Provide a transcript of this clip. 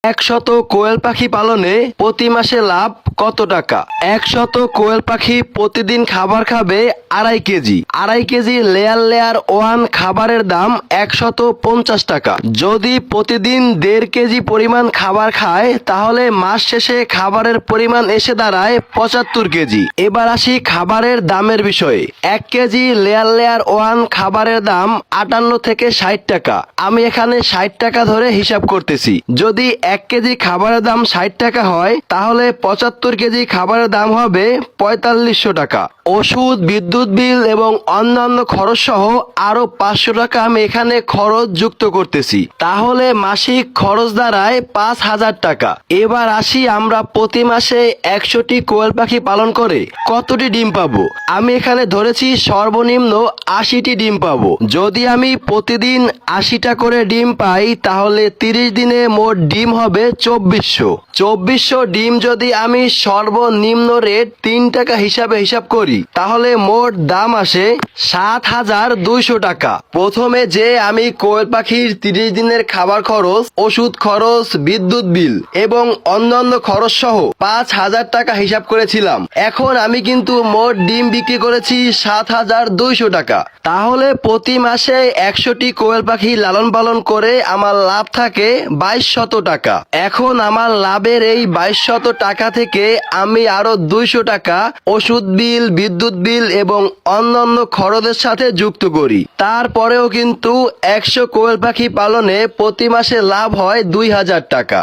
100 কোয়েল পাখি পালনে প্রতি মাসে লাভ কত টাকা? 100 কোয়েল পাখি প্রতিদিন খাবার খাবে 2.5 কেজি। 2.5 কেজি লেয়ার ওয়ান খাবারের দাম 150 টাকা। যদি প্রতিদিন 1.5 কেজি পরিমাণ খাবার খায় তাহলে মাস শেষে খাবারের পরিমাণ এসে দাঁড়ায় 75 কেজি। এবার আসি খাবারের দামের বিষয়ে। 1 কেজি লেয়ার ওয়ান খাবারের দাম 58 থেকে 60 টাকা। আমি এখানে 60 টাকা ধরে হিসাব করতেছি। যদি 1 কেজি খাবারের দাম 60 টাকা হয় তাহলে 75 কেজি খাবারের দাম হবে 4500 টাকা। ওষুধ, বিদ্যুৎ বিল এবং অন্যান্য খরচ সহ আরো 500 টাকা আমি এখানে খরচ যুক্ত করতেছি। তাহলে মাসিক খরচ দাঁড়ায় 5000 টাকা। এবার আসি আমরা প্রতি মাসে 100টি কোয়েল পাখি পালন করে কতটি ডিম পাবো। আমি এখানে ধরেছি সর্বনিম্ন 80টি ডিম পাবো। যদি আমি প্রতিদিন 80টা করে ডিম পাই তাহলে 30 দিনে মোট ডিম হবে 2400 ডিম। যদি আমি সর্বনিম্ন রেট 3 টাকা হিসাবে হিসাব করি তাহলে মোট দাম আসে 7200 টাকা। প্রথমে যে আমি কোয়েল পাখির 30 দিনের খাবার খরচ, ওষুধ খরচ, বিদ্যুৎ বিল এবং অন্যান্য খরচ সহ 5000 টাকা হিসাব করেছিলাম। এখন আমি কিন্তু মোট ডিম বিক্রি করেছি 7200 টাকা। তাহলে প্রতি মাসে 100টি কোয়েল পাখি লালন পালন করে আমার লাভ থাকে 2200 টাকা। এখন আমার লাভের এই 2200 টাকা থেকে আমি আরো 200 টাকা ওষুধ বিল, বিদ্যুৎ বিল এবং অন্যান্য খরচের সাথে যুক্ত করি। তারপরেও কিন্তু 100 কোয়েল পাখি পালনে প্রতি মাসে লাভ হয় 2000 টাকা।